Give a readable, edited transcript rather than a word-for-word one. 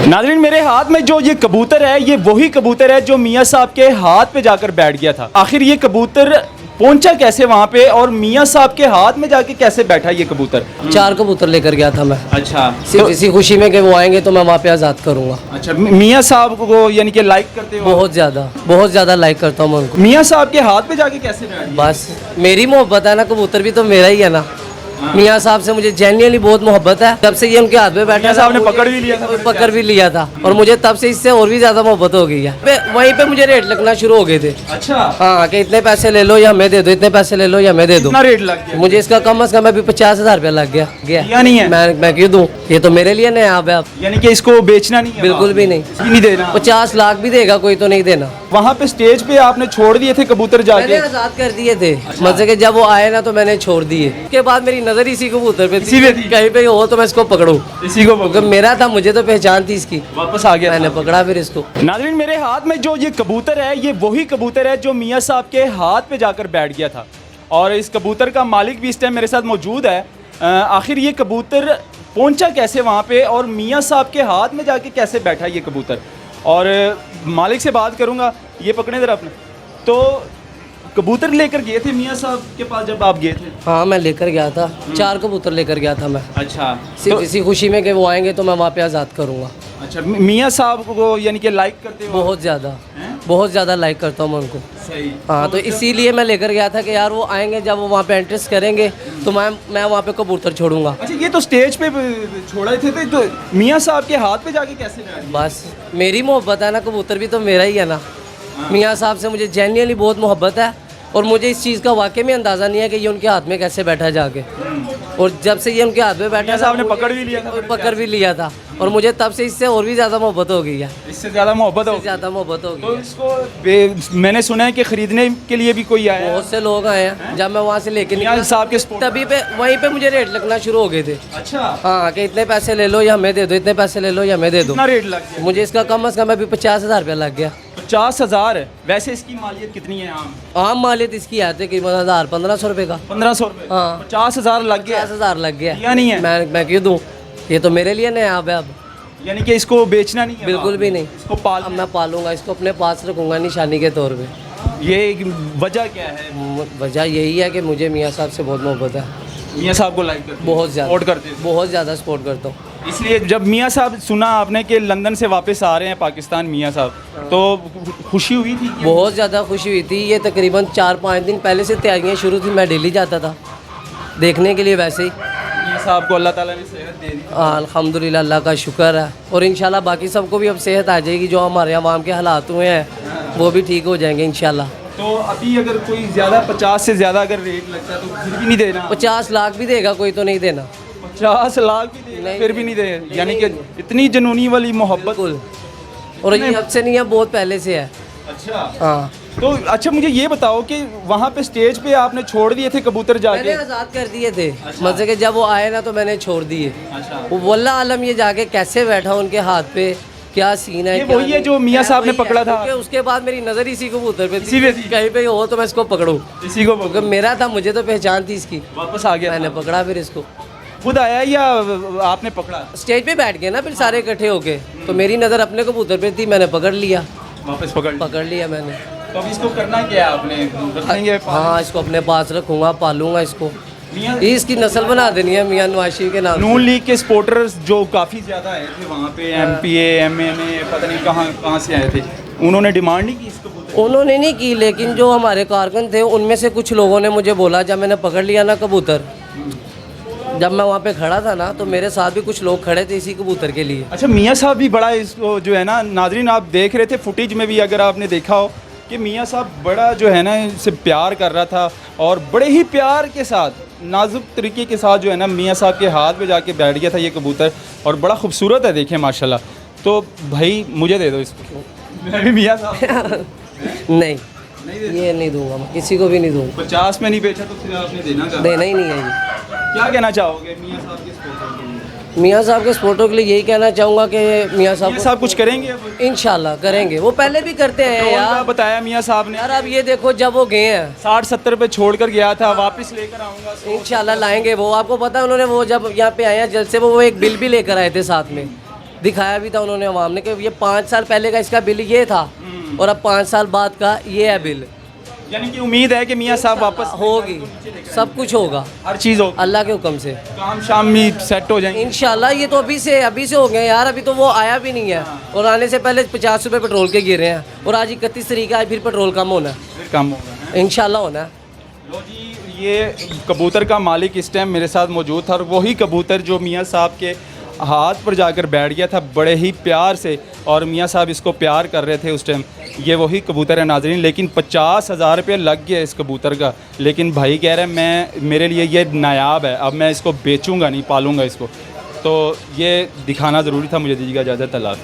नाज़रीन, मेरे हाथ में जो ये कबूतर है, ये वही कबूतर है जो मियाँ साहब के हाथ पे जाकर बैठ गया था। आखिर ये कबूतर पहुंचा कैसे वहाँ पे और मियाँ साहब के हाथ में जाके कैसे बैठा ये कबूतर? 4 कबूतर लेकर गया था मैं। अच्छा, सिर्फ इसी खुशी में कि वो आएंगे तो मैं वहाँ पे आज़ाद करूँगा। अच्छा, मियाँ साहब को यानी कि लाइक करते हो? बहुत ज़्यादा लाइक करता हूँ मैं उनको। मियाँ साहब के हाथ पे जाके कैसे बैठ गया? बस मेरी मोहब्बत है ना, कबूतर भी तो मेरा ही है ना। मियाँ साहब से मुझे जेन्युइनली बहुत मोहब्बत है। तब से ये उनके हाथ में बैठा मियाँ साहब ने पकड़ भी लिया था और मुझे तब से इससे और भी ज्यादा मोहब्बत हो गई है। वहीं पे मुझे रेट लगना शुरू हो गए थे। अच्छा, हाँ, कि इतने पैसे ले लो या हमें दे दो, इतने पैसे ले लो या हमें दे दो। कितना रेट लग गया? मुझे इसका कम से कम अभी 50,000 रुपया लग गया। दिया नहीं है? मैं क्यों दूं? ये तो मेरे लिए नया है। आप यानी कि इसको बेचना नहीं है? बिल्कुल भी नहीं। नहीं देना। 50 लाख भी देगा कोई तो नहीं देना। वहाँ पे स्टेज पे आपने छोड़ दिए थे कबूतर मैंने जाके? आजाद कर दिए थे। मतलब कि जब वो आए ना तो मैंने छोड़ दिए। उसके बाद मेरी नजर इसी कबूतर पे इसी पे थी? कहीं पे हो तो मैं इसको पकड़ूं। इसी को क्योंकि मेरा था, मुझे तो पहचान थी इसकी। वापस आ गया? मैंने पकड़ा फिर इसको। नाज़रीन, मेरे हाथ में जो ये कबूतर है, ये वही कबूतर है जो मियाँ साहब के हाथ पे जाकर बैठ गया था और इस कबूतर का मालिक भी इस टाइम मेरे साथ मौजूद है। आखिर ये कबूतर पहुंचा कैसे वहाँ पे और मियाँ साहब के हाथ में जाके कैसे बैठा ये कबूतर, और मालिक से बात करूँगा। ये पकड़े जरा आपने। तो कबूतर लेकर गए थे मियाँ साहब के पास जब आप गए थे? हाँ, मैं लेकर गया था। 4 कबूतर लेकर गया था मैं। अच्छा, सिर्फ इसी खुशी में कि वो आएंगे तो मैं वहाँ पे आज़ाद करूँगा। अच्छा, मियाँ साहब को यानी कि लाइक करते हो? बहुत ज़्यादा लाइक करता हूँ मैं उनको। सही। हाँ, तो इसीलिए मैं लेकर गया था कि यार वो आएंगे, जब वो वहाँ पे एंट्रेस करेंगे तो मैं वहाँ पे कबूतर छोड़ूंगा। अच्छा, ये तो स्टेज पे छोड़े थे तो मियाँ साहब के हाथ पे जाके कैसे बैठ गए? बस मेरी मोहब्बत है ना, कबूतर भी तो मेरा ही है ना। मियाँ साहब से मुझे जेन्युइनली बहुत मोहब्बत है और मुझे इस चीज़ का वाकई में अंदाज़ा नहीं है कि ये उनके हाथ में कैसे बैठा जाके। और जब से ये उनके हाथ में बैठा साहब ने पकड़ भी लिया था और मुझे तब से इससे और भी ज़्यादा मोहब्बत हो गई है। इससे ज़्यादा मोहब्बत हो गई। तो इसको मैंने सुना है कि खरीदने के लिए भी कोई आया? बहुत से लोग आए हैं। जब मैं वहाँ से लेके निकला साहब के तभी पे वहीं पे मुझे रेट लगना शुरू हो गए थे। अच्छा, हाँ, कि इतने पैसे ले लो या हमें दे दो, इतने पैसे ले लो या हमें दे दो। कितना रेट लग गया? मुझे इसका कम से कम अभी 50,000 रुपया लग गया। 50,000? वैसे इसकी मालियत कितनी है? आम मालियत इसकी आती कीमत 1500 रुपये का। 1500 रुपये? हाँ। 50,000 लग गया? 50,000 लग गया। दिया नहीं है? मैं क्यों दूं? ये तो मेरे लिए नया है। अब यानी कि इसको बेचना नहीं है? बिल्कुल भी नहीं। इसको अब मैं पालूंगा, इसको अपने पास रखूंगा निशानी के तौर पे। ये वजह क्या है? वजह यही है कि मुझे मियाँ साहब से बहुत मोहब्बत है। मियाँ साहब को लाइक करते? बहुत ज़्यादा सपोर्ट करते? बहुत ज़्यादा सपोर्ट करता हूँ। इसलिए जब मियाँ साहब सुना आपने कि लंदन से वापस आ रहे हैं पाकिस्तान मियाँ साहब, तो खुशी हुई थी? बहुत ज़्यादा खुशी हुई थी। ये तकरीबन 4-5 दिन पहले से तैयारियाँ शुरू थी। मैं डेली जाता था देखने के लिए। वैसे ही मियाँ साहब को अल्लाह ताला ने सेहत दे दी। अल्हम्दुलिल्लाह, अल्लाह का शुक्र है। और इंशाल्लाह बाकी सबको भी अब सेहत आ जाएगी। जो हमारे अवाम के हालात हुए हैं वो भी ठीक हो जाएंगे इंशाल्लाह। तो अभी अगर कोई ज़्यादा 50 से ज़्यादा अगर रेट लगता है तो फिर भी नहीं देना? 50 लाख भी देगा कोई तो नहीं देना। 50 लाख भी देगा फिर भी नहीं देगा? यानी कि इतनी जनूनी वाली मोहब्बत। और ये अब से नहीं है, बहुत पहले से है। अच्छा, हाँ। तो अच्छा, मुझे ये बताओ कि वहाँ पे स्टेज पे आपने छोड़ दिए थे कबूतर जाके? मैंने आज़ाद कर दिए थे। मतलब कि जब वो आए ना तो मैंने छोड़ दिए। अच्छा, वो वल्लाह आलम ये जाके कैसे बैठा उनके हाथ पे, क्या सीन है। ये वही है जो मियाँ साहब ने पकड़ा था? उसके बाद मेरी नज़र इसी कबूतर पे इसी पे थी? कहीं पे हो तो मैं इसको पकड़ूं। इसी को क्योंकि मेरा था, मुझे तो पहचान थी इसकी। वापस आ गया? मैंने पकड़ा फिर इसको। खुद आया या आपने पकड़ा? स्टेज पे बैठ गए ना फिर सारे इकट्ठे होके, तो मेरी नज़र अपने कबूतर पे थी, मैंने पकड़ लिया। वापस पकड़ लिया मैंने। तो अब इसको करना क्या है आपने? रखेंगे? हाँ, इसको अपने पास रखूँगा, पालूंगा इसको। ये इसकी नस्ल बना देनी है मियाँ नवाज शरीफ के नाम। नून लीग के सपोर्टर्स जो काफ़ी ज़्यादा आए थे वहाँ पे, MPA MNA पता नहीं कहाँ से आए थे, उन्होंने डिमांड नहीं की इसको? उन्होंने नहीं की, लेकिन जो हमारे कारकुन थे उनमें से कुछ लोगों ने मुझे बोला, जब मैंने पकड़ लिया ना कबूतर, जब मैं वहाँ पे खड़ा था ना तो मेरे साथ भी कुछ लोग खड़े थे इसी कबूतर के लिए। अच्छा, मियाँ साहब भी बड़ा इसको जो है ना, नाजरीन आप देख रहे थे फुटेज में भी, अगर आपने देखा हो कि मियाँ साहब बड़ा जो है ना इससे प्यार कर रहा था और बड़े ही प्यार के साथ, नाजुक तरीके के साथ जो है ना मियाँ साहब के हाथ में जाके बैठ गया था ये कबूतर, और बड़ा खूबसूरत है देखें माशाल्लाह। तो भाई मुझे दे दो इसको, मैं भी मियाँ साहब नहीं, ये नहीं दूंगा मैं, किसी को भी नहीं दूंगा। 50 में नहीं बेचा तो फिर आपने देना ही नहीं है ये। क्या कहना चाहोगे मियाँ साहब के सपोर्टर्स के लिए? मियाँ साहब के सपोर्टों के लिए यही कहना चाहूँगा कि मियाँ साहब कुछ करेंगे अब? इंशाल्लाह करेंगे। वो पहले भी करते हैं यार। बताया मियाँ साहब ने यार, अब ये देखो, जब वो गए हैं 60-70 पे छोड़ कर गया था, वापस लेकर आऊँगा इंशाल्लाह लाएंगे। वो आपको पता है, उन्होंने वो जब यहाँ पे आए हैं जलसे वो एक बिल भी लेकर आए थे साथ में दिखाया भी था उन्होंने अवाम ने कि ये 5 साल पहले का इसका बिल ये था और अब 5 साल बाद का ये है बिल। यानी कि उम्मीद है कि मियाँ साहब वापस होगी, सब कुछ होगा हर चीज़ हो, अल्लाह के हुक्म से। काम शाम भी सेट हो जाएंगे। इंशाल्लाह। ये तो अभी से हो गए यार, अभी तो वो आया भी नहीं है और आने से पहले 50 रुपये पेट्रोल के गिरे हैं और आज 31 तारीख है, आज फिर पेट्रोल कम होना है, फिर काम होगा। इंशाल्लाह होना है। लो जी, ये कबूतर का मालिक इस टाइम मेरे साथ मौजूद था और वही कबूतर जो मियाँ साहब के हाथ पर जाकर बैठ गया था बड़े ही प्यार से, और मियाँ साहब इसको प्यार कर रहे थे उस टाइम। ये वही कबूतर है नाज़रीन, लेकिन 50,000 रुपये लग गया इस कबूतर का। लेकिन भाई कह रहे हैं मेरे लिए ये नायाब है, अब मैं इसको बेचूंगा नहीं, पालूंगा इसको। तो ये दिखाना ज़रूरी था, मुझे दीजिएगा इजाज़त, अल्लाह।